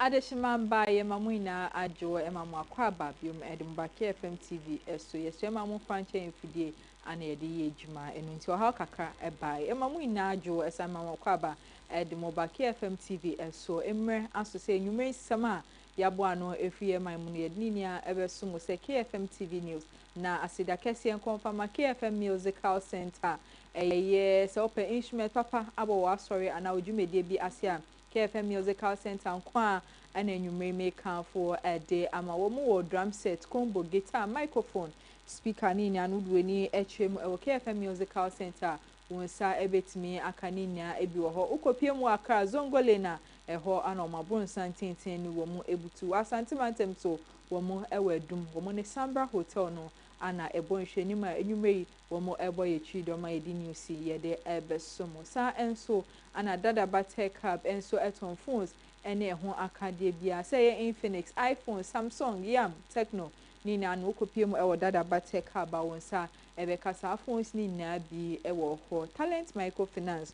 Adeshimamba Yamamuina Ajo Emamu Akwaba Bium Edinburgh FM TV so yes Emamu Kwanche Infidie and Edi Ejuma and into how kakra by Emamuina Ajo as Emamu Akwaba Edinburgh FM TV so Emre as to say you may sama Yabuano if you my money Ninia ever sumo say KFM TV News na asida kesi en confirm KFM Musical Center yes open instrument papa abo sorry and now jumedie bi asia KFM Musical Center nkwa and enyumre make for a day ama wo mo drum set combo guitar microphone speaker ni nya nudwe ni etwem e KFM Musical Center wonsa ebetimi akaninya ebi wo ho ukopie mu akra zongole na eho anomabon santintin ni wo mu ebutu asantimantem so wo mu ewadum wo mu ne Sambra Hotel no ana ebonhwani ma enyumre wo mu ebo ye chidoma edi news ye ebesomo sa enso ana dada batech hub enso eton phones ene ho akade bia say Infinix iPhone Samsung Yam Tecno ni na no kopie mu ewo dada batech hub wonsa ebekasa phones ni na bi ewo ho Talent Microfinance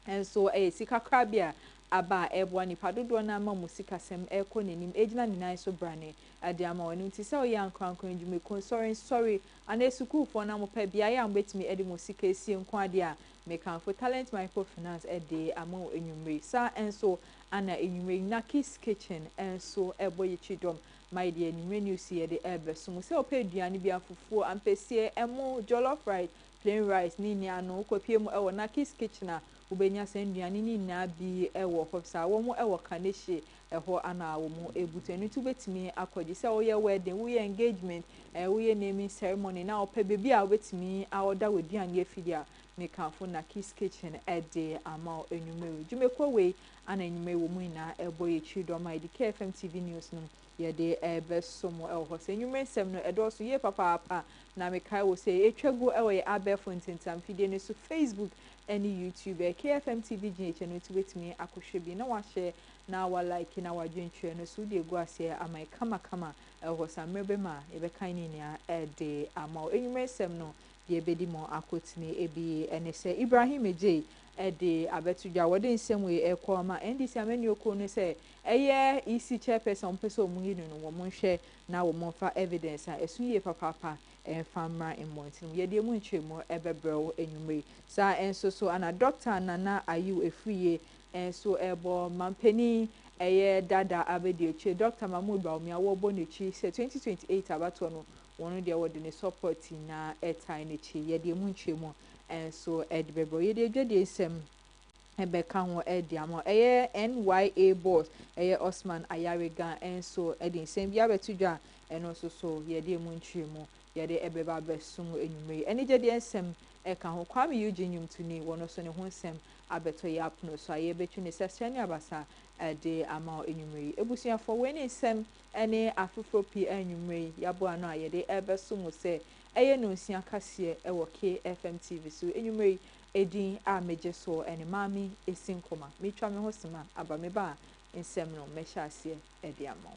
enso sika krabia aba ebo ni padodo na ma musika sem ekonenim ejina ni nai so brane ade ama wonu ti se oya nkwankwan edwume sorry ana school for na mo pa bia ya mbetimi ede musika esie nkwa ade a mekanfo Talent Microfinance ede ama enyumre sa enso ana enyumre na Kiss Kitchen enso ebo yichidom my dear enyumre news ye de ebe so mo se opa aduane bia fufuo ampesie emo jollof rice plain rice ni ni ano kopie mu ewo na Kiss Kitchen a ubenya senduane ni na bi ewo hopsa wo mu ewo kaneshi eho ana wo mu ebutenu tu betimi akwaji se oye wedding wo engagement wo ye naming ceremony na opa bebi a betimi a order weduane afidia mekanfo na Kiss Kitchen ede ama enyumeru jumekwo we ana enyume wo mu ina ebo ye chido ma di KFM TV news no ye de ebesomo eho se enyume nsem no edoso ye papa na mekai wo se etwago ewo ye abefo ntentam fidie ne so Facebook any YouTube KFM TV GH no to wetimi akohwe bi na wa share na wa like na wa dwentwe no so de go ase amai kama eho samrebe ma ebe kan ni nia ede ama enyume nsem no de bedi mo akotini ebi enese Ibrahim Ejay ede abetudwa wode nsem we ekoma NDC amani okro no se eye EC chairperson peso mu no wo monhwe na wo monfa evidence a esunye papa famra emmontin ye de mu nchemo ebebrew enyumre sa enso so ana doctor nana ayu efuye enso ebo mampeni eye dada abedi eche Dr. Mahmood Baumia wo bonechi se 2028 abato no wono de wode ne support na airtime nechi ye de mu nchemo enso edbebrew ye de dwede nsem ebeka ho edi amo eye NYA boss eye Osman Ayarega enso edi nsem bia betudwa eno so ye de mu nchemo ye de ebeba besum enyumre eni je de nsem eka ho Kwame Eugene Nyumtuni wono so ne ho nsem abeto ye apno so aye betu ne sesani abasa de ama enyumre ebusuafo we ne nsem ene afofro pi enyumre yabo ano aye de ebesum se eye no nsia kase ewo KFM TV so enyumre edin a meje so ene Maame Esi Nkrumah metwa me ho sema aba me ba nsem no mehya ase ede ama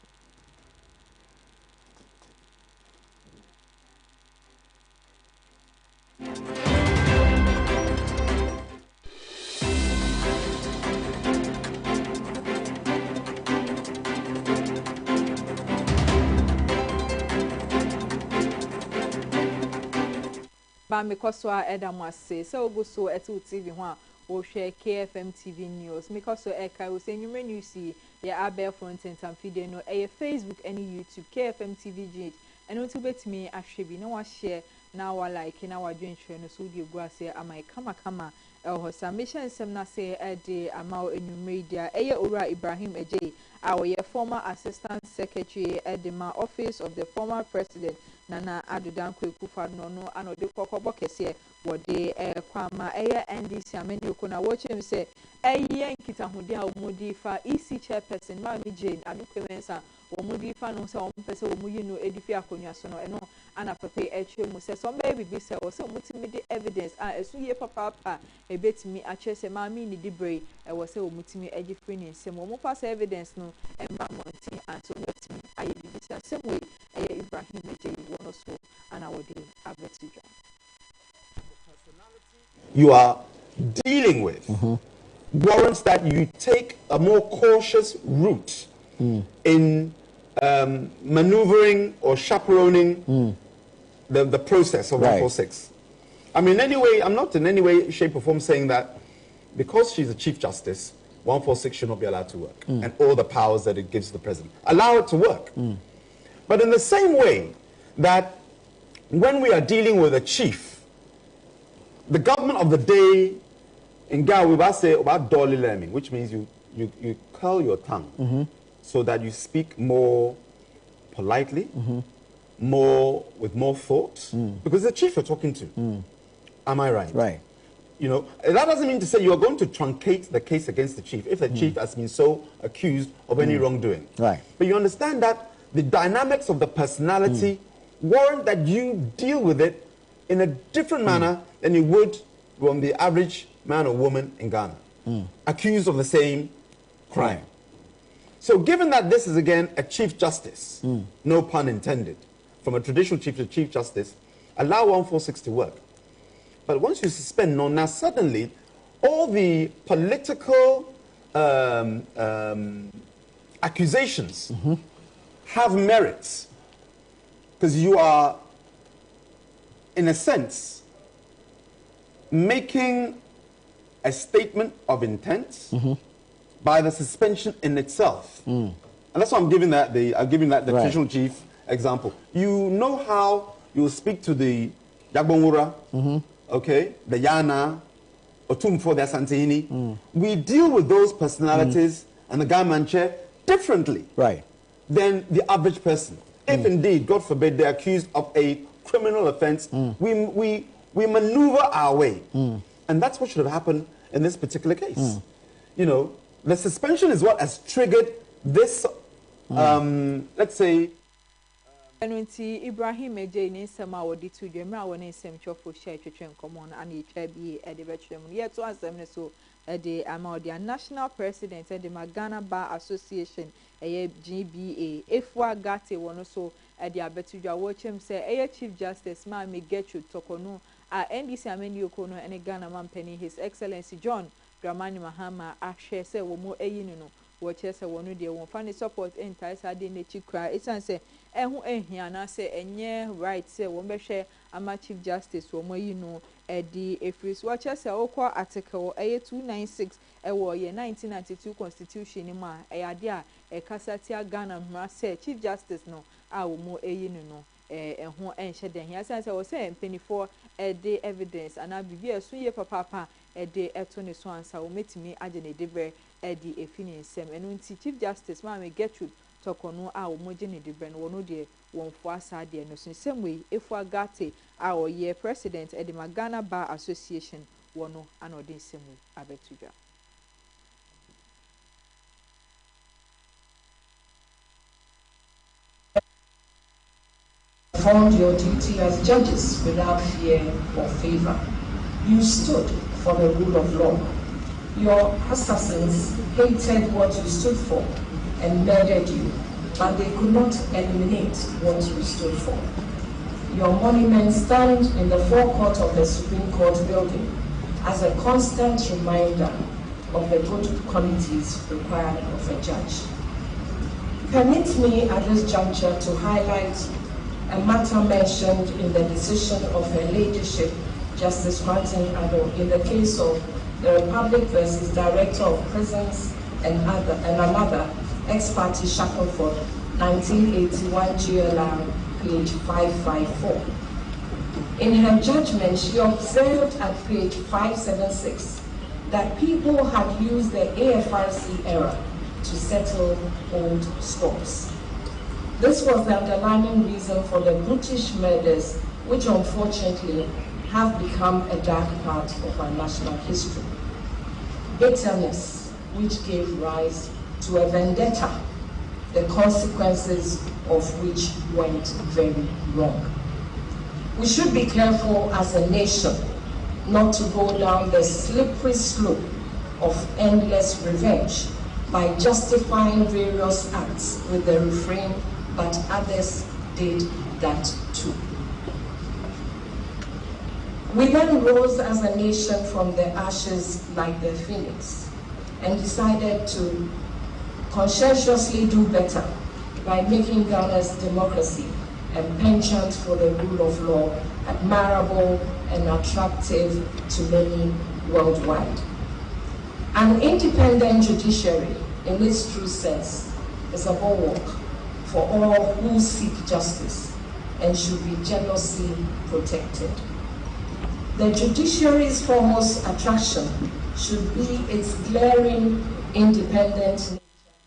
ba me koso edamase se oguso etu TV ho a wo hwe KFM TV news me koso eka wo se nyume news ya abe front and feed no e Facebook any YouTube KFM TV GH eno tu betimi ahwe bi na wa share na wa like na wa dwenhwe no so di egu ase amai kama ho submission sem na se ede amao enyume dia eye Owura Ibrahim Ejay our former assistant secretary at the office of the former president Nana Adudan Kwekufa no anode kokobo kese wode kwama eye NDC ameni okona watching say eye nkitahode a omodi fa EC chairperson Maame Jane Anukwemensa omodi fa no se ompese omuyi no edifi akonwa so no eno ana pepe mu se some baby say o se omutimi de evidence esuye papa ebetimi achese Maame ni dibre wo se omutimi agifri ni nsem omo pass evidence no emma monti anto wetimi aye bibi say semwe eye Ibrahim Ejay wono so ana wode abetija you are dealing with warrants that you take a more cautious route in maneuvering or chaperoning the process of 146. I mean, anyway, I'm not in any way, shape, or form saying that because she's a Chief Justice, 146 should not be allowed to work, and all the powers that it gives the president. Allow it to work. But in the same way that when we are dealing with a chief, the government of the day, in Ghana, we will say about dolly learning, which means you curl your tongue so that you speak more politely, with more thought, because the chief you're talking to. Am I right? Right. You know, that doesn't mean to say you are going to truncate the case against the chief if the chief has been so accused of any wrongdoing. Right. But you understand that the dynamics of the personality warrant that you deal with it in a different manner than you would from the average man or woman in Ghana, accused of the same crime. So given that this is, again, a Chief Justice, no pun intended, from a traditional chief to Chief Justice, allow 146 to work. But once you suspend now suddenly, all the political accusations have merits, because you are, in a sense, making a statement of intent by the suspension in itself. And that's why I'm giving that the traditional chief example. You know how you speak to the Yagbonwura, okay, the Yana, Otumfo, the Asantini. We deal with those personalities and the government chair differently than the average person. If indeed, God forbid, they're accused of a criminal offense, we maneuver our way. And that's what should have happened in this particular case. You know, the suspension is what has triggered this, let's say, Nti Ibrahim Eje ni nsema wodi to dwemra woni nsem chofo share twetwe nkomo na e twa bi e de betwem ye to asem ne so e de ama the national president e de Ghana Bar Association e GBA efua gate wono so e de abetudwa wo chem se e Chief Justice Maame Esi Nkrumah a NDC ameni okono ene Ghana mampani His Excellency John Dramani Mahama ahwe se wo mo eyi no wo che se wono de won fa ne support entire sade ne chikra esan se ehu ehia na se enye right se wo behwe ama Chief Justice wo moyi no edi efris wo che se okwa article 296 ewo ye 1992 constitution ni ma eyade a ekasatia Ghana mra se Chief Justice no a wo mo eyi no ehu enhye den hia se wo se mpenifor edi evidence ana bibi esu ye papa edi eto ne so ansa wo metimi age ne debre edi efini nsem enu nti Chief Justice Maame Esi tokono a wo moje ne debre no wono de wonfo asa de no so nsem we efu agate a oye president edi Ghana Bar Association wono anode nsem we abetudwa. Performed your duty as judges without fear or favor. You stood for the rule of law. Your assassins hated what you stood for and murdered you, but they could not eliminate what you stood for. Your monument stands in the forecourt of the Supreme Court building as a constant reminder of the good qualities required of a judge. Permit me at this juncture to highlight a matter mentioned in the decision of Her Ladyship, Justice Martin Addo, in the case of the Republic versus Director of Prisons and another, ex parte Shackleford, 1981 GLR, page 554. In her judgment, she observed at page 576 that people had used the AFRC era to settle old scores. This was the underlying reason for the British murders, which unfortunately have become a dark part of our national history. Bitterness, which gave rise to a vendetta, the consequences of which went very wrong. We should be careful as a nation not to go down the slippery slope of endless revenge by justifying various acts with the refrain, but others did that too. We then rose as a nation from the ashes like the phoenix and decided to conscientiously do better by making Ghana's democracy and penchant for the rule of law admirable and attractive to many worldwide. An independent judiciary, in its true sense, is a bulwark for all who seek justice and should be jealously protected. The judiciary's foremost attraction should be its glaring independent.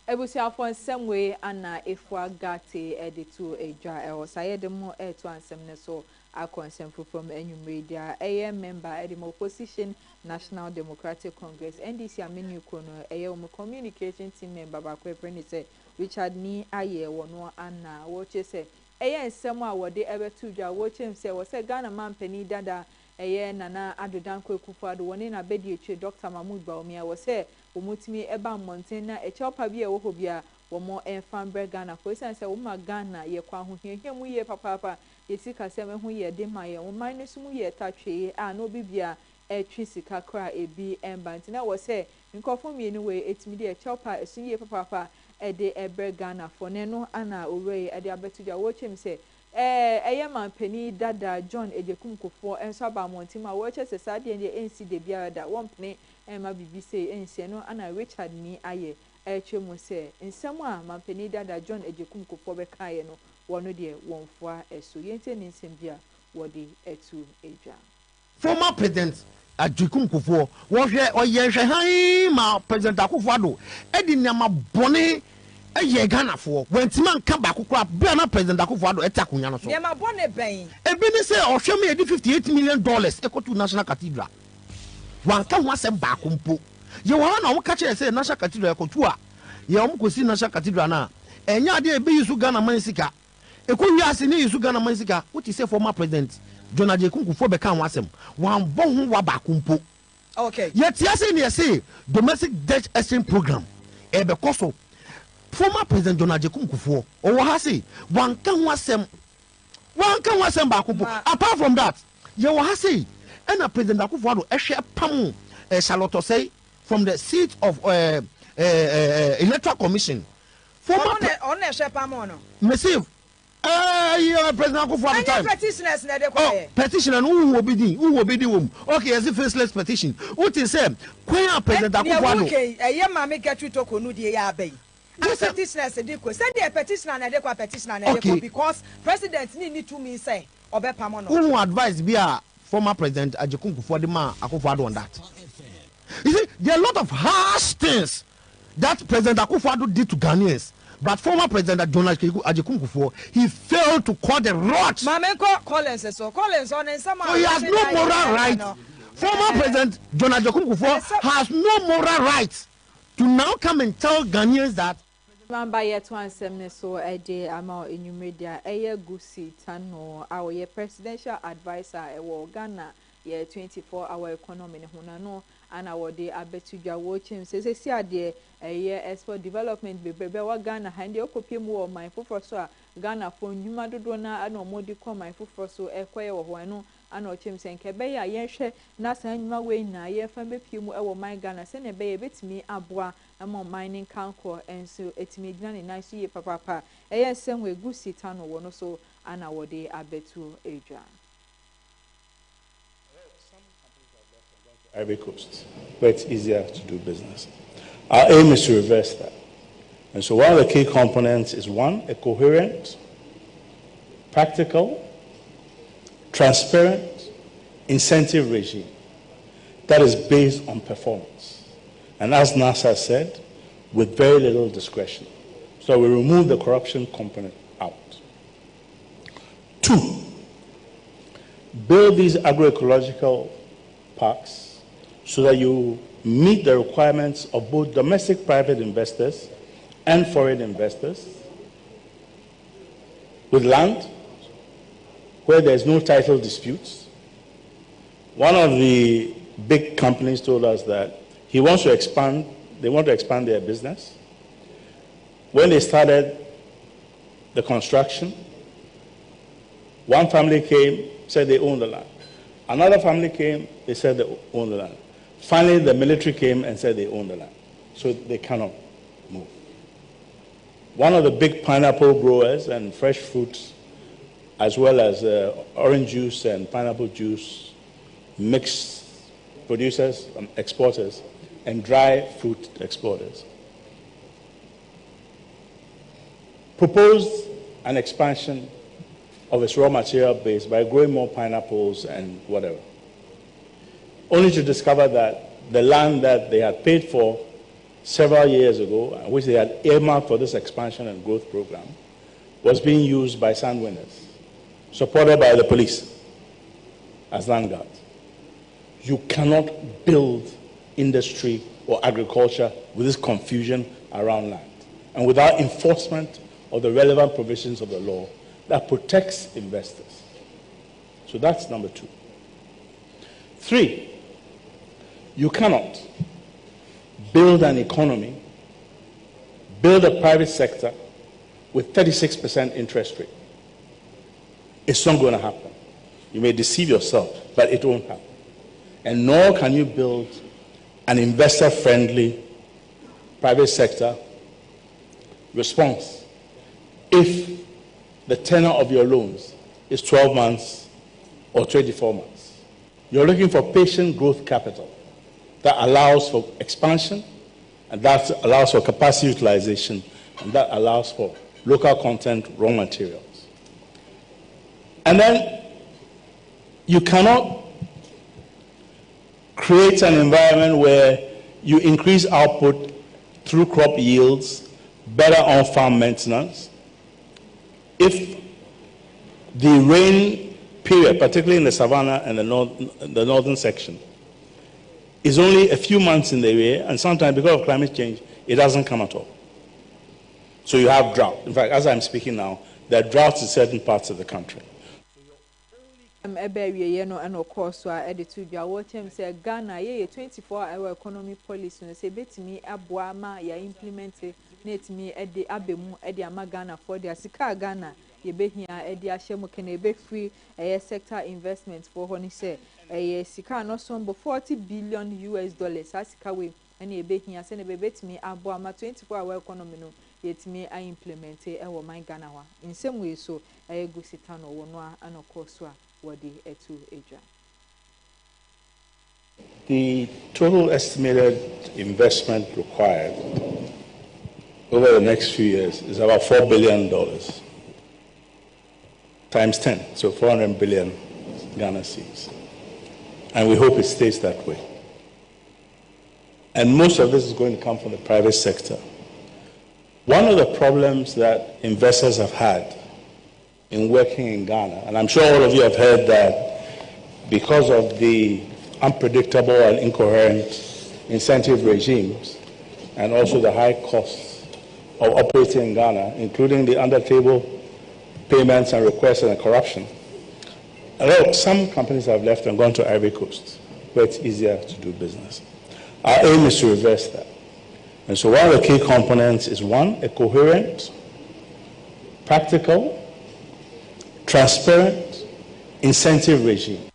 Ebusiafo nsem we ana efua gate editu eja e osayede mo eto ansem ne so akonsem from enyumedia eye member edimo opposition National Democratic Congress NDC amenu kono eye o communication team member ba kwepre say Richard ni aye wono ana wo che say eye nsem a wode ebetu dwa wo chem say wo say Ghana mampani dada eye nana adodan kwekufuado woni na bedi eche Dr. Mahmoud Baumia wo say omutimi eba mountain na echopa bi e wo hobia wo mo enfambre Ghana for sense wo ma Ghana ye kwa ho hia mu ye papa yesika se me ho ye de ma ye wo man ne sumu ye tatwe a no bibia etwi sika kra ebi embanti na wo say nkofo mi ni we etimi de echopa esun ye papa e de ebre Ghana for ne no ana owei e de abetuja wo chem se eye mampani dada John Ejekum Kofo enso aba mountain ma wo che se sade de ensi de bia da wompne ma bibi say ensi no ana Richard ni aye etwemu se nsem a mampani dada John Ejekum Kofo be kae no wono de wonfoa eso yente ni nsem bia wode etu eja former president Ejekum Kofo wo hwe oyenhwe han ma president Akufo-Addo edi nyama bone eye Ghana for wentima nka ba kokora bia na president Akufo-Addo etakunya no so nyama bone ben ebi ni say ohwe me edi $58 million ekotu National Cathedral wanka ho asem ba kompo ye wo na wo ka kire say National Cathedral ekotu a ye wo kosi National Cathedral na enya ade ebe yisu Ghana man sika ekowi ase ni yisu Ghana man sika what is say former president John Ejekum Kofo be kan ho asem wan bo ho wa ba kompo okay ye tia say ne say domestic debt exchange program ebe koso former president John Ejekum Kofo o wo ha say wanka ho asem ba kompo apart from that ye wo ha say and President Akufo-Addo ehwe pam Charlotte say from the seat of electoral commission former on ehwe pam no receive President Akufo-Addo time petitioners na de kwa petitioner who will be the okay as a faceless petition what is say when President Akufo-Addo okay Maame Esi Nkrumah no de ya abai petitioners de ko say the petitioner na de kwa petitioner na de ko because president need to mean say obepam no who advise be a former president Ejekum Kofo Akufo-Addo on that. You see, there are a lot of harsh things that President Akufo-Addo did to Ghanaians, but former president John Ejekum Kofo, he failed to call the rot. Maame Collins on some. So he has no moral right. Former president John Ejekum Kofo has no moral right to now come and tell Ghanaians that. Mamba yet one semne so a day ama enumedia eye gusi tano our ye presidential advisor e wo Ghana ye 24-hour economy ne hunano and our day abetuja watching say see ade eye export development bebe wa Ghana hande okopiem wo man foforo so Ghana for ndwuma dodo na ana omodi ko man foforo so ekoye wo ho no ana ochem senke be ya yenhwe na san ndwuma we na ye fa bepiem e wo man Ghana se ne be ye betimi aboa among mining kanko enso etimi gina ne nice ye papa eye nsem we gusi tano wo no so ana wode abetu eja Ivory Coast, where it's easier to do business. Our aim is to reverse that. And so one of the key components is one, a coherent, practical, transparent incentive regime that is based on performance. And as NASA said, with very little discretion. So we remove the corruption component out. Two, build these agroecological parks so that you meet the requirements of both domestic private investors and foreign investors with land where there's no title disputes. One of the big companies told us that they want to expand their business. When they started the construction, one family came, said they own the land. Another family came, they said they own the land. Finally, the military came and said they own the land. So they cannot move. one of the big pineapple growers and fresh fruits, as well as orange juice and pineapple juice mixed producers, exporters, and dry fruit exporters, proposed an expansion of its raw material base by growing more pineapples and whatever, only to discover that the land that they had paid for several years ago, which they had earmarked for this expansion and growth program, was being used by sandwinners, supported by the police as land guards. You cannot build industry or agriculture with this confusion around land and without enforcement of the relevant provisions of the law that protects investors. So that's number 2. 3, you cannot build an economy, build a private sector with 36% interest rate. It's not going to happen. You may deceive yourself, but it won't happen. And nor can you build an investor-friendly private sector response if the tenor of your loans is 12 months or 24 months. You're looking for patient growth capital that allows for expansion, and that allows for capacity utilization, and that allows for local content raw materials. And then you cannot create an environment where you increase output through crop yields, better on-farm maintenance, if the rain period, particularly in the savannah and the northern section, is only a few months in the year, and sometimes because of climate change, it doesn't come at all. So you have drought. In fact, as I'm speaking now, there are droughts in certain parts of the country. And of course, say Ghana, 24-hour economy policy. No say bet me abuama ya implemented. Net me edi abemu edi amagana for the Sika Ghana. Ye be here edi ashemu kene be free sector investments for honey say Sika no sombo $40 billion Asika we and ye be here send be bet me abuama 24-hour economy no yet me I implement ewo my Ghana wa. In some way so go sit down or one and of course the total estimated investment required over the next few years is about $4 billion times 10, so 400 billion Ghana cedis. And we hope it stays that way. And most of this is going to come from the private sector. One of the problems that investors have had in working in Ghana, and I'm sure all of you have heard that because of the unpredictable and incoherent incentive regimes and also the high costs of operating in Ghana, including the under-table payments and requests and corruption, some companies have left and gone to Ivory Coast, where it's easier to do business. Our aim is to reverse that. And so one of the key components is, one, a coherent, practical, transparent incentive regime.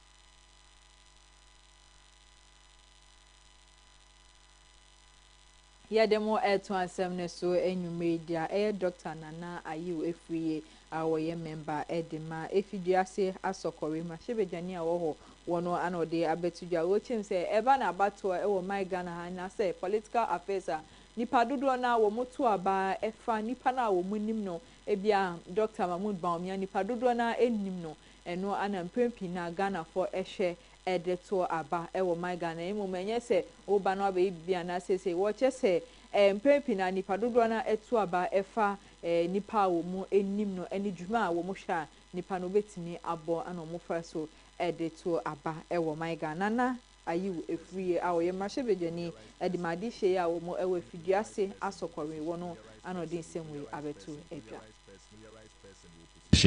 Yeah, the more air to answer so any media, Dr. Nana, are you a free our member Edema? If you just say Asokorima, Shebejania or one or another day, I bet you watch him say, Evan Abato, my Ghana, and I say political affairs. Nipadudu na wo mutu aba efa nipa na wo munim no ebia Dr. Mahmoud Baumia nipadudu na enim no eno ana mpempi na Ghana for ehwe edeto aba ewo my Ghana emu menye se oba no aba bia na se wo che se mpempi na nipadudu na eto aba efa nipa wo mu enim no eni dwuma wo mu hwa nipa no betimi abo ana mo fa so edeto aba ewo my Ghana na ayi efrie a oye mashebejani edimadi hye a wo mo ewe fiduase asokore wono anodin semwe abetu edwa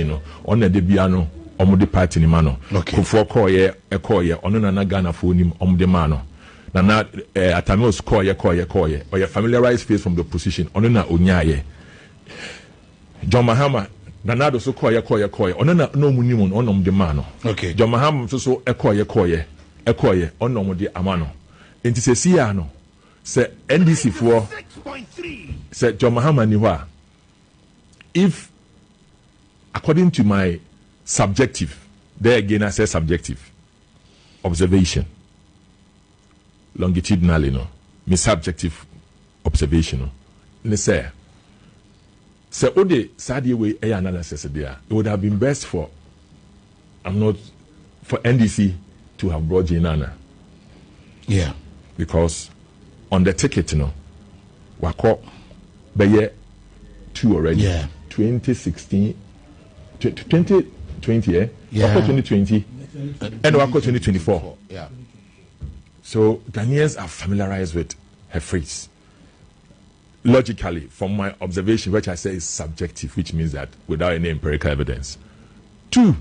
no on the bia no omude party ni ma no kofo koye ono na Ghana fo nim omude ma no na atamios koye oye familiarized face from the position ono na onyaye John Mahama nanado so koye ono na no munim ono omude ma no John Mahama so ekoye ono omude amano enti se sia no se NDC fo se John Mahama ni ho a if, according to my subjective, there again I say subjective, observation, longitudinally, no, my subjective observation, no, let's say, so all the sadie way analysis there, it would have been best for, for NDC to have brought Jinana. Yeah. Because on the ticket, you know, we caught by year 2 already. Yeah. 2016, 2020, eh? Yeah. 2020, and we caught 2024. Yeah. So Ghanaians are familiarized with her phrase. Logically, from my observation, which I say is subjective, which means that without any empirical evidence. 2,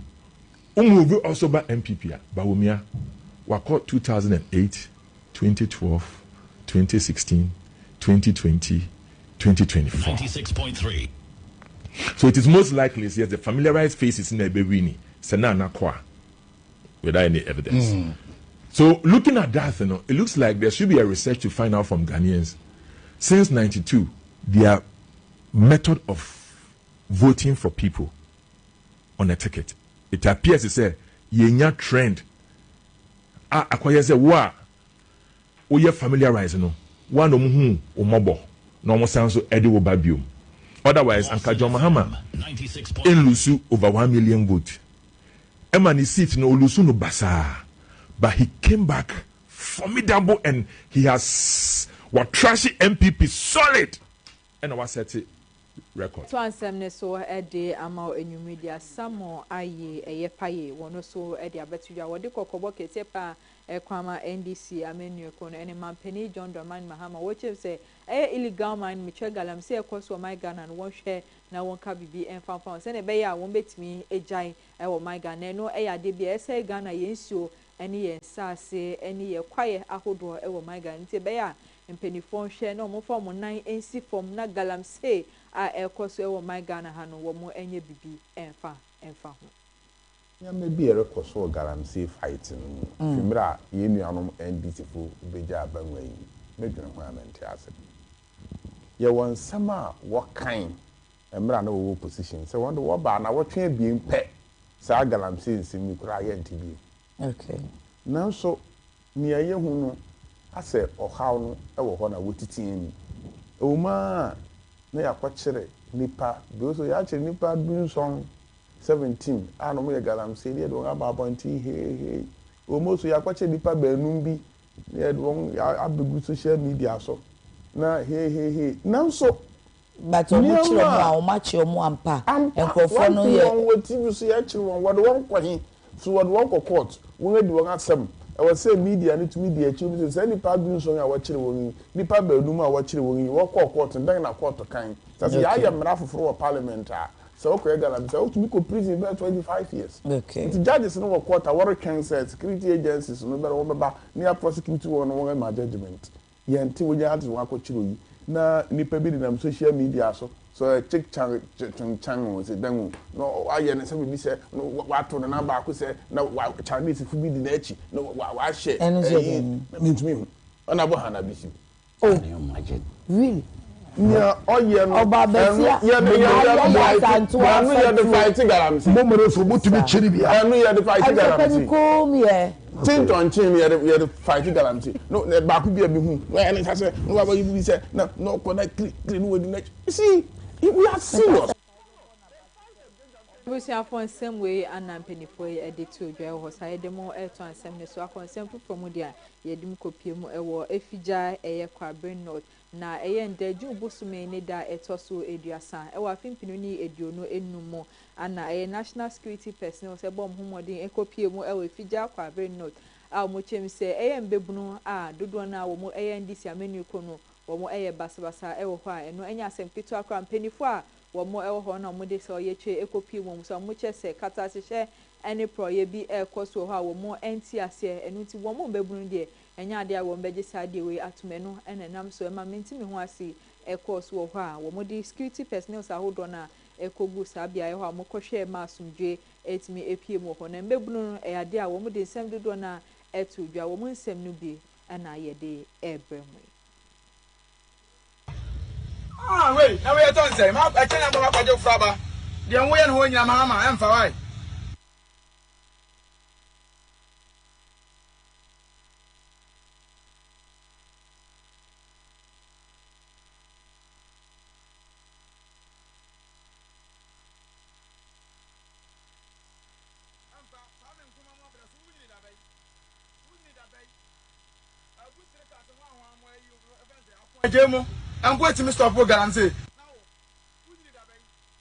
Umuvu also by MPP, Bawumia, we caught 2008, 2012, 2016, 2020, 2024. 96.3. So it is most likely, yes, the familiarized faces in Ebewini, Senana Kwa, without any evidence. So looking at that, you know, it looks like there should be a research to find out from Ghanaians. Since 92, their method of voting for people on a ticket, it appears to say, yenya trend. Akwaya say, wa, oye familiarized, no, one omobo, no more sounds so Eddie Obabium. Otherwise, Anka John Mahama in Lusu over 1 million votes. Emani seat no Lusu no basa, but he came back formidable and he has what trashy MPP solid, and I was set it record. So ansem so ede ama enyu media samo aye eyepaye wono so ede abetuja wode kokobo ketepa ekwama NDC amenu ekono ene mampeni John Dramani Mahama woche say illegal mine miche galam say ekoso my Ghana and won share na won ka bibi enfamfam say ne be ya won betimi ejai ewo my Ghana no ya de bia say Ghana yensuo ene ye sase ene ye kwaye ahodo ewo my Ghana nti be ya mpenifon share no mo form 9 NC form na galam say a ekoso ewo my Ghana ha no wo mo enye bibi enfa ho ya maybe a rekoso galam say fight no fimra ye nuanom NDC fo beja abanwa yi medwene ho amenti ase ye won sama wo kan emra na wo position say won wo ba na wo twen biem pe sa galam say nsimi kura ye ntibi okay now so ni aye hu no ase ohaw no ewo ho na wotitin o ma na yakwakire nipa because ya kire nipa dunson 17 ano mo ye galam say dey do aba bonti he almost yakwakire nipa banum bi dey do abegu social media so na he now so but o mo kire mo a o ma kire mo ampa enkofo no ye won TV so ya kire won wode won kwahin so wode won court won edi won asem I was say media need to media children say nipa bi so ya wa kire won nipa banum a wa kire won wo court then na court kan so say ya mra foforo parliament so okay galam say to be prison by 25 years okay the judges no court war can say security agencies no be won ba near prosecute won ma judgment ye nti wo ya hatu won akokire yi na nipa bi na social media so check chang wo say dan no aye ne say bi say no wa to na ba ko say na Chinese fu bi di na echi no wa share me ona bo hana bi si oh really yeah oye no oba betia yeah the fight galam si Momoro so mutumi chiri bia no yeah the fight galam si come here tin ton chin yeah the fight galam si no ba ku bia bi hu and it say no wa you be say no connect clean no the next you see we are serious. We see our phone same way and penifo edit to dwa ho sai de mo eto ansem ne so akonsem from dia yedim kopie mu ewo efija eye kwaben not na eye ndaju bosume ne da eto so eduasa ewo afimpinu ni eduono enum ana eye national security personnel se bom homodin ekopie mu ewo efija kwaben not a mo chem se eye mbebunu a dodo na wo mo eye ndisi amenu kono wo mo eye basabasa ewo ho a eno enya asem pitu akra penifo a womo ewo ho na mode se oyeche ekopi wom so mo chese kata hye any proye bi ekoso ho a womo enti ase enu ti womo bebunu de enya ade a wom beje sade we atumenu enenam so ema mentimi ho ase ekoso ho a womo di security personnel sa hodo na ekogu sabia ho a mo kohwe ma asumdwe etimi epie mo ho na mbebunu e ade a womo de nsem dodo na etu dwa womo nsem no bi ana ye de ebremu Mama, wait. Now we are done. Say, I can't go back to your father. The way and when your mama, I'm for why. I'm going to Mr. Program say.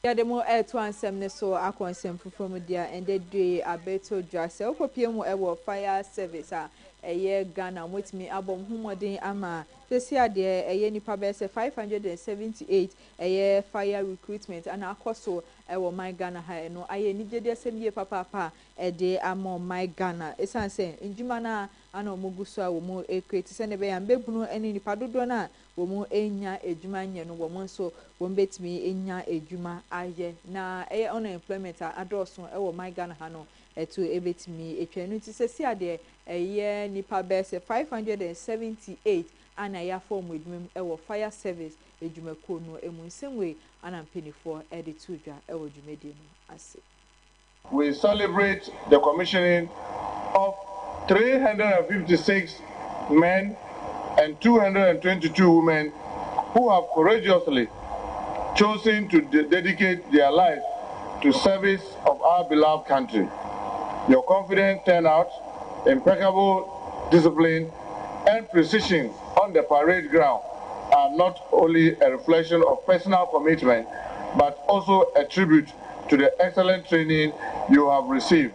Yeah, the more air to answer me so I can send from there and they do a better dress. So for PM ever fire service a year Ghana with me album Humodin Ama. This year there a year nipa best 578 a year fire recruitment and our so ever my Ghana high no I needed the same year papa a day amo my Ghana. It's saying in Jumana ano muguswa wo e create send be and bebuno any nipa dodo na wo enya ejuma nye no wo so wo betimi enya ejuma aye na unemployment adoso e wo my Ghana ha no eto ebetimi etwanu ti sesi ade eye nipa bese 578 ana ya form edwum e wo fire service ejuma ko no emunsemwe ana mpenifo e de tudwa e wo dwumede no ase. We celebrate the commissioning of 356 men and 222 women who have courageously chosen to dedicate their lives to service of our beloved country. Your confident turnout, impeccable discipline, and precision on the parade ground are not only a reflection of personal commitment, but also a tribute to the excellent training you have received.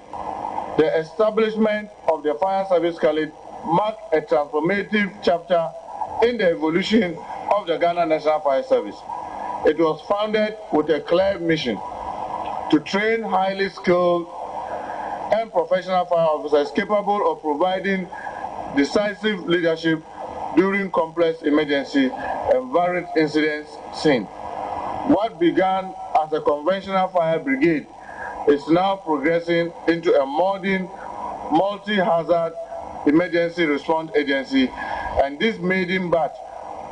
The establishment of the Fire Service College marked a transformative chapter in the evolution of the Ghana National Fire Service. It was founded with a clear mission to train highly skilled and professional fire officers capable of providing decisive leadership during complex emergency and varied incidents scene. What began as a conventional fire brigade is now progressing into a modern multi-hazard emergency response agency, and this maiden batch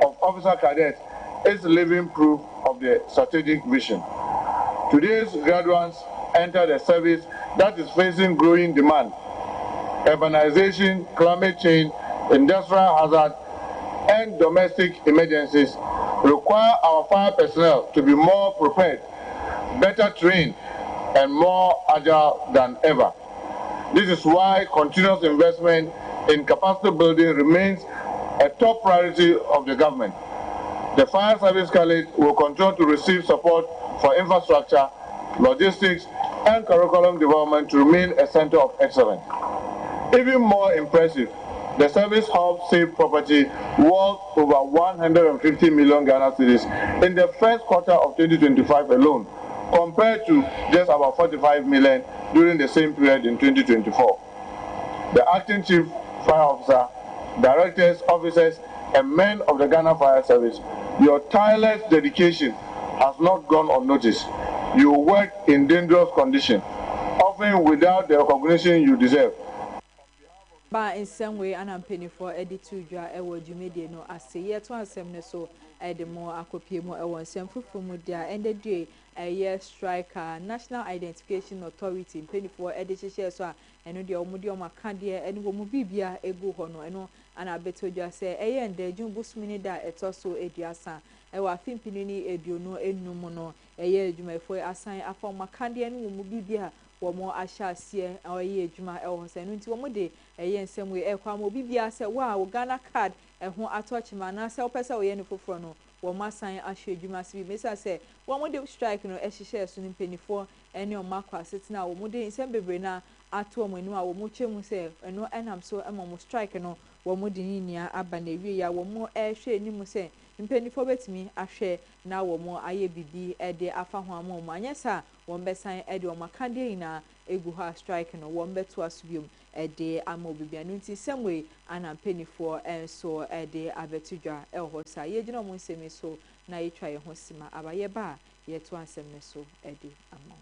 of officer cadets is living proof of the strategic vision. Today's graduates enter the service that is facing growing demand. Urbanization, climate change, industrial hazard, and domestic emergencies require our fire personnel to be more prepared, better trained, and more agile than ever. This is why continuous investment in capacity building remains a top priority of the government. The Fire Service College will continue to receive support for infrastructure, logistics, and curriculum development to remain a center of excellence. Even more impressive, the service helped save property worth over 150 million Ghana cedis in the first quarter of 2025 alone, compared to just about 45 million during the same period in 2024. The acting chief fire officer, directors, officers, and men of the Ghana Fire Service, your tireless dedication has not gone unnoticed. You work in dangerous conditions, often without the recognition you deserve. Ba in some way an penny for editor ewo jumede no ase ye to asem ne so edemo akopie mu ewo nsem fufu mu dia ende due eye striker National Identification Authority penny for editor so eno de omudi omaka de ene wo mu bibia egu ho no eno ana betodwa se eye ende jun busmini da etoso eduasa ewa fimpini ni eduonu enum no eye adwumafo asan afọ makande ene wo mu bibia womo ahyasie oye adwuma ewo se no nti womo de eye nsem we ekwa mo bibia se wa Ghana card eho atochima na se opese oye ne foforo no womo asan ahye adwuma se bi mesa se womo de strike no ehihye so ni penifo ene omakwa setina womo de nsem bebre na ato omanu a womo chemu se eno enam so emomo strike no womo de ninia aba na wie ya womo ehwe nimu se mpenifo betimi ahwe na womo aye bibi ede afa ho amomo anyesa wombesan ede omakande ina egu ha strike no wombeto asubium ede amobibia no nti semwe ana mpenifo enso ede abetudwa eho sa yegina mo nsemi so na yetwa ye ho sima abaye ba yeto ansem ne so ede amo.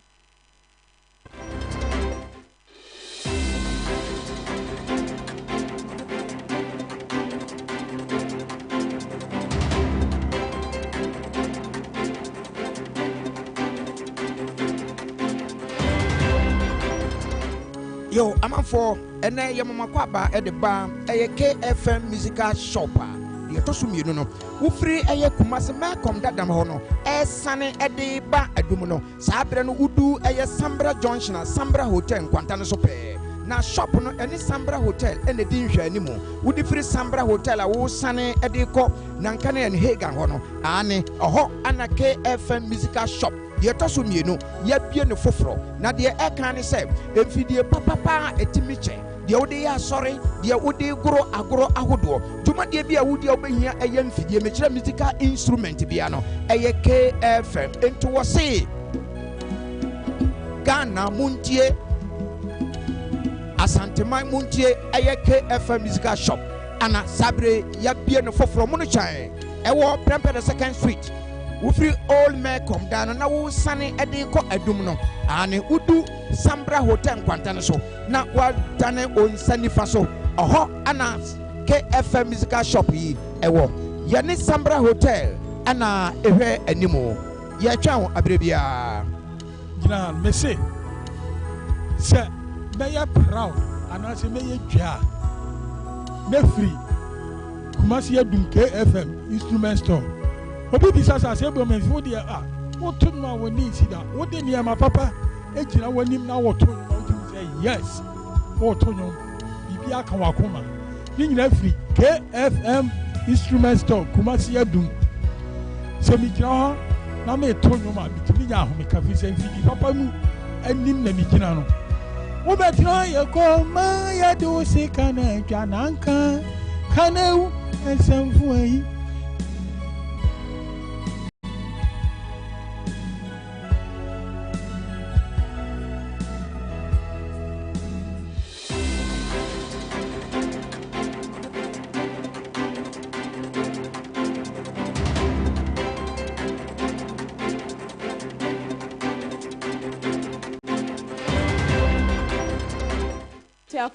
Yo, I'm for and I am Makwaba at the bar, a KFM musical shopper. The Tosumi, no, who free a Kumasa Malcolm that Damono, a sunny at the bar at Dumino, Sabran Udu, a Sambra Junction, Sambra Hotel, Quantana Sope. Now shop no any Sambra Hotel and the Dinja anymore. Would the free Sambra Hotel a wo sunny at the co, Nankane and Hagan Hono, Anne, a ho and a KFM musical shop. Ye Tosumi, no, yet be no fofro. Now the air can say, if you papa a timiche. The Odia sorry, the Odi grow agro ahudo. Tuma de be a woody over here a young figure musical instrument piano, a KFM into a say Ghana Muntie Asante Mai Muntie a KFM musical shop. Anna Sabre Yabian for Monochai. A war Premper the 2nd Street. We free all men come down and now sunny a day co a dumino. And Udu Sambra Hotel Quantana so. Now what done on Sandy Faso. Oho Annas KFM musical shop ye. Ewo Yani Sambra Hotel. Anna ewe anymore. Ye chow abribia. General Messi. Sir, may you proud and I say may you jar. Me free. Kumasi Dum KFM instrument store. Obi bisa sa se bomen fo de what to no we need that what dey near my papa e gina wanim na what to no say yes what to no bibi aka wakoma ni nyina free KFM instrument store Kumasi Dum se mi gina ho na me to no ma bitimi nya ho me ka fi se fi papa mu anim na mi gina no wo be tro ye ko ma ya do se kana twananka kana ensemfu ayi.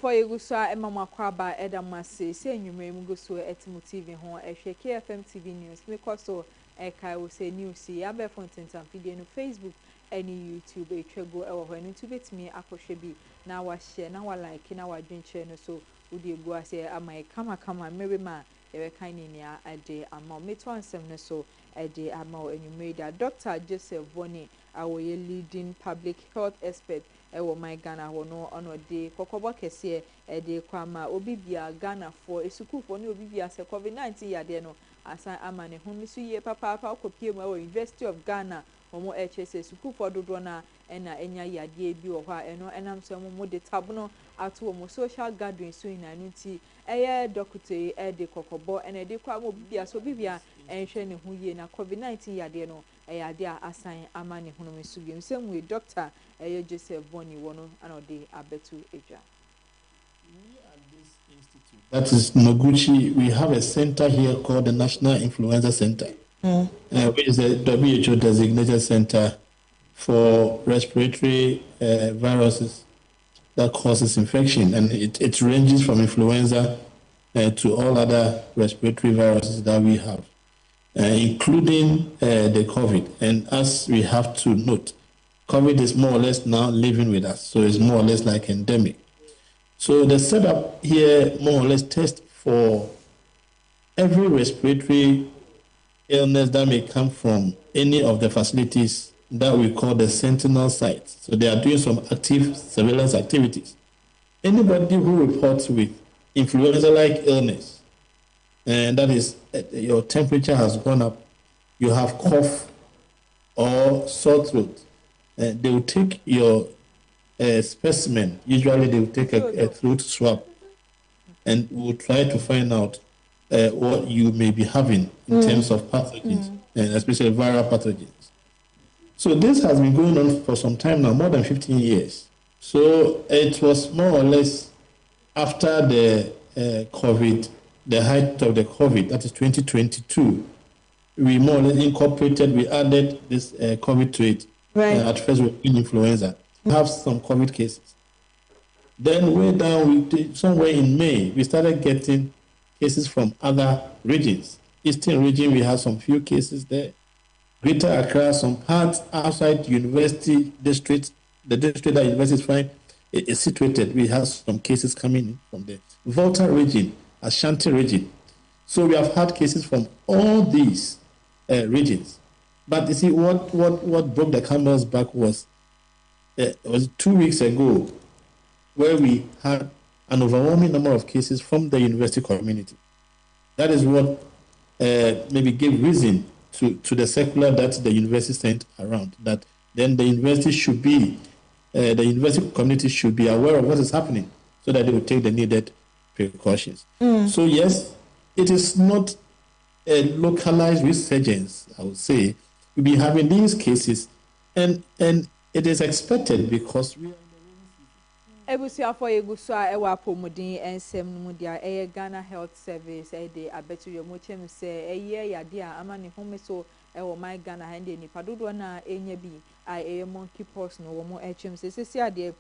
For you so Emma Kwaba Edamase, say you may go so Etimu TV home, KFM TV News, because so Eka will say news, see Abe Fontaine and video no Facebook, any YouTube, a trego or when to bet me, Akoshebi, now I share, now I like, now I drink channel, so would you go say, am I come, Mary Ma, a kind in ya a day, I'm more made one seven so a day, I'm more and you made a Dr. Joseph Bonnie, our leading public health expert. Ewo my Ghana wono ono de kokobo kese e de kwama obi bia Ghana for esuku for ni obi bia se COVID-19 ya de no asan amane hunu su ye papa akopie mu University of Ghana omo HS esuku for dodo na ena enya ya de bi wo ha eno enam so mo de tabuno ato omo social gathering so ina nti eye doctor e de kokobo ena de kwama obi bia so obi bia enhwe ne hu ye na COVID-19 ya de no ade asan amane hunu mesu bi msem doctor Joseph Bonnie wono anode abetu eja. That is Noguchi. We have a center here called the National Influenza Center, which is a WHO designated center for respiratory viruses that causes infection, and it ranges from influenza to all other respiratory viruses that we have, including the COVID. And as we have to note, COVID is more or less now living with us, so it's more or less like endemic. So the setup here more or less tests for every respiratory illness that may come from any of the facilities that we call the sentinel sites. So they are doing some active surveillance activities. Anybody who reports with influenza-like illness, and that is your temperature has gone up, you have cough or sore throat, they will take your specimen. Usually they will take a throat swab and will try to find out what you may be having in terms of pathogens, and especially viral pathogens. So this has been going on for some time now, more than 15 years. So it was more or less after the COVID, the height of the COVID, that is 2022, we more or less incorporated, we added this COVID to it. Right. At first, we were in influenza. We have some COVID cases. Then way down, somewhere in May, we started getting cases from other regions. Eastern region, we have some few cases there. Greater Accra, some parts outside university district, the district that university is fine, is situated. We have some cases coming in from the Volta region, Ashanti region. So we have had cases from all these regions. But you see, what broke the camel's back was 2 weeks ago, where we had an overwhelming number of cases from the university community. That is what maybe gave reason to the circular that the university sent around, that then the university should be, the university community should be aware of what is happening so that they will take the needed precautions. So yes, it is not a localized resurgence, I would say. We'll be having these cases, and it is expected because we are Ebusuafo yeguso a ewa pomodin ensem no dia Ghana Health Service de abetu yomochem se yade a amane home so ewo my Ghana hande nipa dodo na enya bi a monkeypox no wo mo echem se ade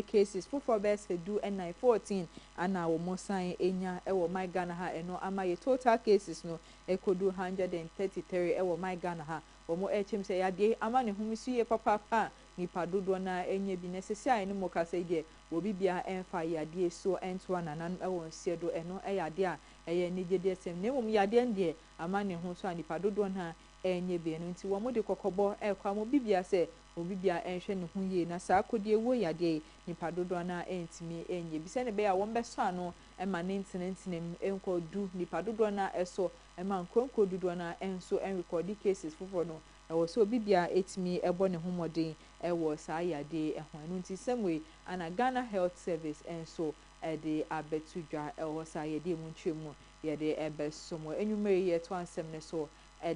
cases for best do and 14 ana wo mo sign enya ewo my Ghana ha eno ama ye total cases no ekodu 133 ewo my Ghana ha wo mo echem se yade amane home so ye papa nipa dodo na enye bi nesese a ene mo ka se de obi bia enfa yade so ento ananan ewo nsie do eno yade a eye nigede sem na mum yade ende amane ho so nipa dodo na enye bi eno nti wo mo de kokobo ekwa mo bibia se obi bia enhwe ne ho ye na sa akodie wo yade nipa dodo na entimi enye bi se ne be ya wo mbeso ano ema ne ntenentene enko du nipa dodo na eso ema nkonko dodo na enso record cases fofo no ewo so bibia etimi ebo ne homodin ewo sa yade ehwan no nti semwe ana Ghana Health Service enso de abetudwa ewo sa yade mu ntwemu yade ebeso mo enwumere ye to ansem ne so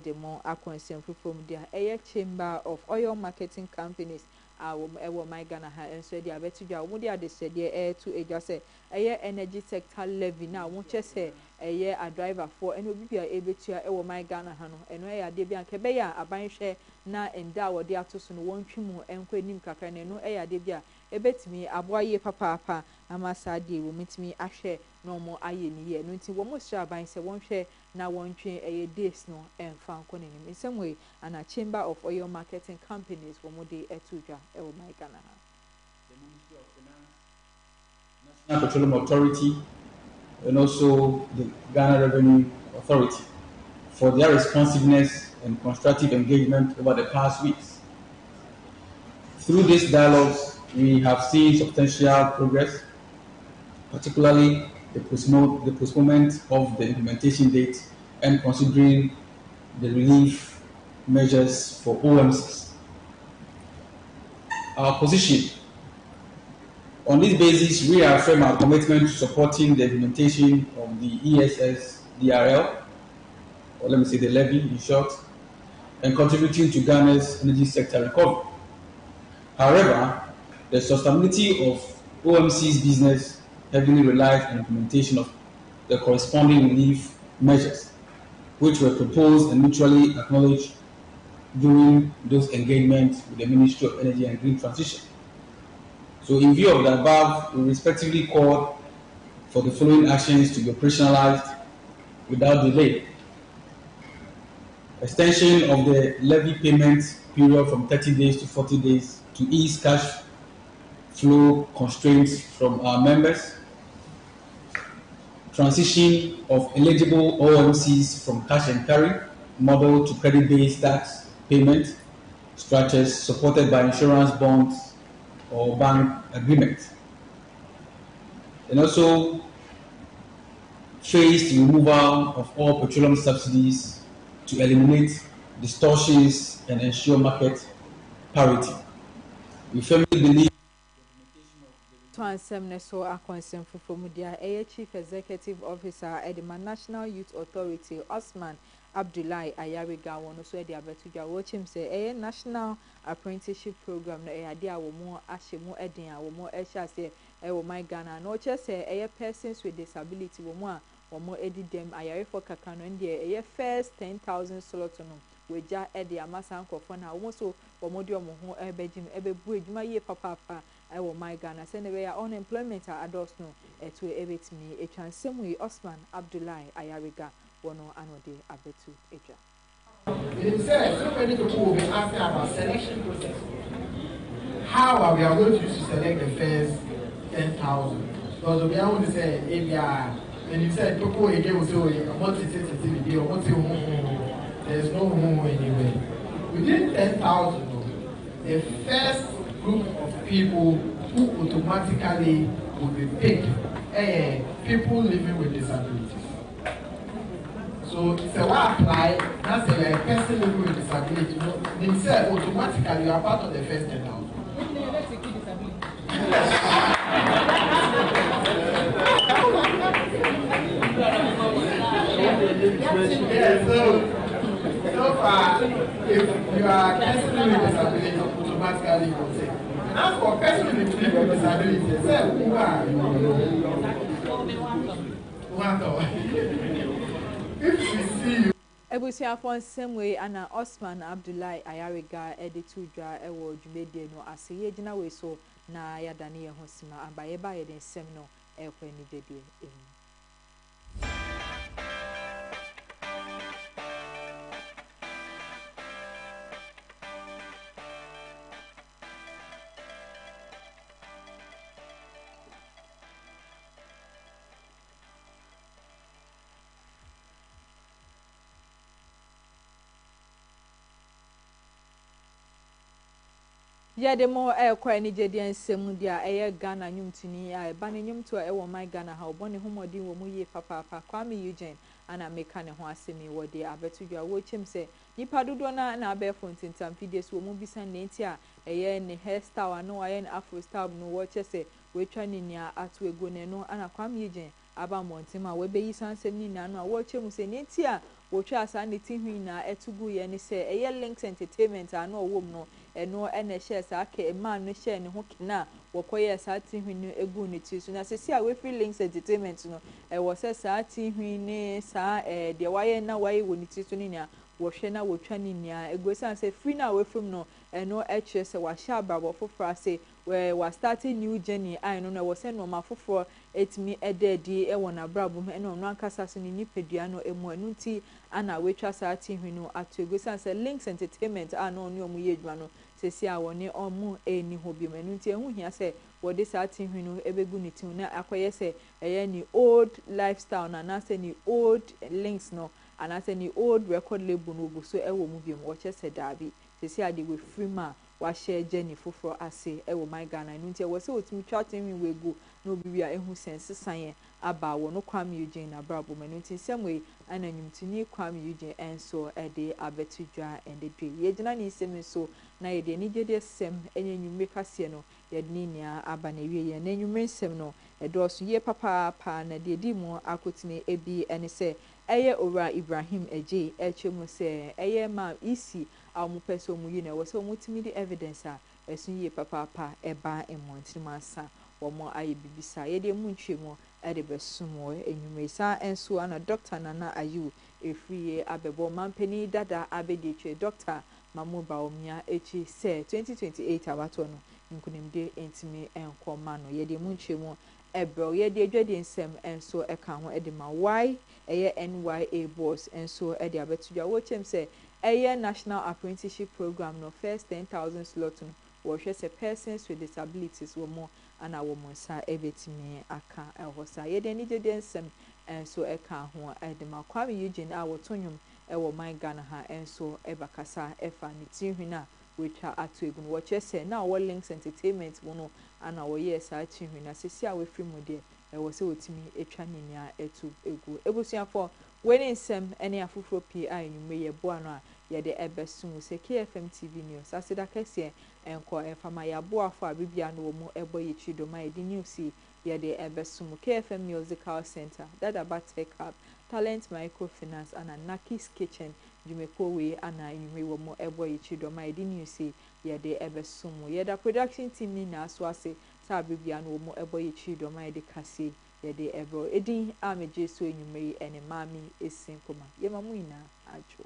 de mo akonsem fofom dia eye Chamber of Oil Marketing Companies ewo my Ghana ha enso de abetudwa wo de adesede to ejase eye energy sector levy na wo chese eye a driver for eno bibia ebetua ewo my Ghana ha no eno yade bia nkebe ya abanhwe na enda wo de atoso no wontwimu enko enim kakra na eno yade bia ebetimi aboaye papa amasade wo mitimi ahwe no mo aye ni ye no nti wo mo sha ban se wonhwe na wontwe eye days no emfa nko nenim nsemwe ana Chamber of Oil Marketing Companies wo mo de etudwa ewo my Ghana ha. The Ministry of Finance, National Petroleum Authority, and also the Ghana Revenue Authority for their responsiveness and constructive engagement over the past weeks. Through these dialogues, we have seen substantial progress, particularly the postponement of the implementation date and considering the relief measures for OMCs. Our position on this basis, we affirm our commitment to supporting the implementation of the ESS DRL, or let me say the levy in short, and contributing to Ghana's energy sector recovery. However, the sustainability of OMC's business heavily relies on implementation of the corresponding relief measures, which were proposed and mutually acknowledged during those engagements with the Ministry of Energy and Green Transition. So in view of the above, we respectively called for the following actions to be operationalized without delay. Extension of the levy payment period from 30 days to 40 days to ease cash flow constraints from our members. Transition of eligible OMCs from cash and carry model to credit-based tax payment structures supported by insurance bonds or bank agreements. And also phased removal of all petroleum subsidies to eliminate distortions and ensure market parity. We firmly believe to ansem ne so akonsem fofomudia Chief Executive Officer at the National Youth Authority Osman Abdullahi Ayariga wono so de abetuja wo chim say national apprenticeship program na ade a wo mo ahyemu eden a wo mo ehya say wo my Ghana no che say persons with disability wo mo a wo mo edi dem ayare for kaka no ndie first 10,000 slot no weja ede amasa nkofo na wo so wo mo de wo ho ebejim ebebu ejuma ye papa wo my Ghana say ne we unemployment adults no eto ebetimi etwansem we Osman Abdullahi Ayariga wono anode abetu eja. It says so many people will be asking about selection process. How are we going to use to select the first 10,000. Because we are going to say, and you said, people again will say, what is it, or what there's no home anywhere. Within 10,000, the first group of people who automatically will be picked, people living with disabilities. So, I apply, that's a person living with disability. They say automatically you are part of the first 10,000. Yeah, so far, if you are person living with disability, automatically you will say. And as for person living with disability, say who are you? If we see you. Ebusiafo nsɛmwe ana Osman Abdullahi Ayariga editudwa ewo dwumedie no ase ye gina we so na yadane ye ho sima abaye ba ye den nsɛm no ekwa ni dedie emu. Yade mo kwa ni jedi ensem dia eye Ghana nyumtini a ba ne nyumto a ewo my Ghana ha obone homodin wo mu ye papa Kwame Eugene ana meka ne ho asemi wo de abetudwa wo chem se nipa dodo na abefo ntintam fides wo mu bisa ne nti a eye ne hairstyle no aye ne afro style no wo chese we twa ne nia ato ego ne no ana Kwame Eugene aba montima we be yisan sem ni na no a wo chem se ne nti a wo twa asa ne tinhwi na etugu ye ne se eye Links Entertainment ano wo mu no eno ene share sa ke man no share ne ho kina wokoye sa tinhwi no egu ne ti so na sesi a we free Links Entertainment no wo se sa tinhwi ne sa de waye na waye wo ne ti so ne nia wo hwe na wo twa ne nia egu san se free na we from no eno eche se wa sha brabo foforo ase we wa starting new journey I no na wo se no ma foforo etimi ededi e wona brabo me eno no ankasa so ne nipadua no emu enu ti ana we twa sa tinhwi no ato egu san se Links Entertainment ano ne omu ye dwuma no sesi a woni omu eni hobi menu nti ehu hia se wode sa tinhwi no ebegu ne tin na akoye se eye ni old lifestyle na se ni old Links no ana se ni old record label no ogu so ewo mu bi mo che se dabi sesi a de we free ma wa share journey foforo ase ewo my Ghana nu nti wo se otimi twa tinhwi we gu no bi wi a ehu sense san aba wo no Kwame Eugene na brabo menu nti semwe ana nyumtini Kwame Eugene enso ede abetudwa ende dwe ye gina ni semi so na ye de ni gede sem enye nyume kase no ye de ni aba na wie ye na nyume sem no edoso ye papa na de di mu akotine ebi ene se eye ora Ibrahim eje echemu se eye ma isi amu peso mu yi na wo se mu timi di evidence a esun ye papa eba emontimasa wo mo aye bibisa ye de mu ntwemu ede besumo enyume sa enso ana Dr. Nana Ayu efriye abebo mampeni dada abedetwe Dr. Mamuba omia echi se 2028 abato no nkunimde entimi enkoma no ye de mu ntwemu ebro ye de adwade nsem enso eka ho ede ma why eye NYA boss enso ede abetudwa wo chem se eye National Apprenticeship Program no first 10,000 slot no wo hwe se persons with disabilities wo mo ana wo mo sa ebetimi aka ehosa ye de ni de nsem enso eka ho ede ma Kwame Eugene a wo tonyum ewo my Ghana ha enso ebakasa efa ni tinhwi na wetwa ato egu no wo chese na wo Links Entertainment wo no ana wo ye sa tinhwi na sesi a we free mu de ewo se otimi etwa ninia etu egu ebusuafo weni nsem ene afufuro pi a enyume ye bo ano a ye de ebesun se KFM TV news asida kese enko efama ya bo afọ abibia no wo mu ebo ye chido ma edi news ye de ebesun KFM Musical Center dada Tech Hub Talent Microfinance ana Naki's Kitchen Jumeko we ana enyume wo mu ebo ye chido ma edi news ye de ebesun ye da production team ni na so ase sa abibia no wo mu ebo ye chido ma edi kase ye de ebro edin ameje so enyume ene Maame Esi Nkrumah ye mamu ina ajo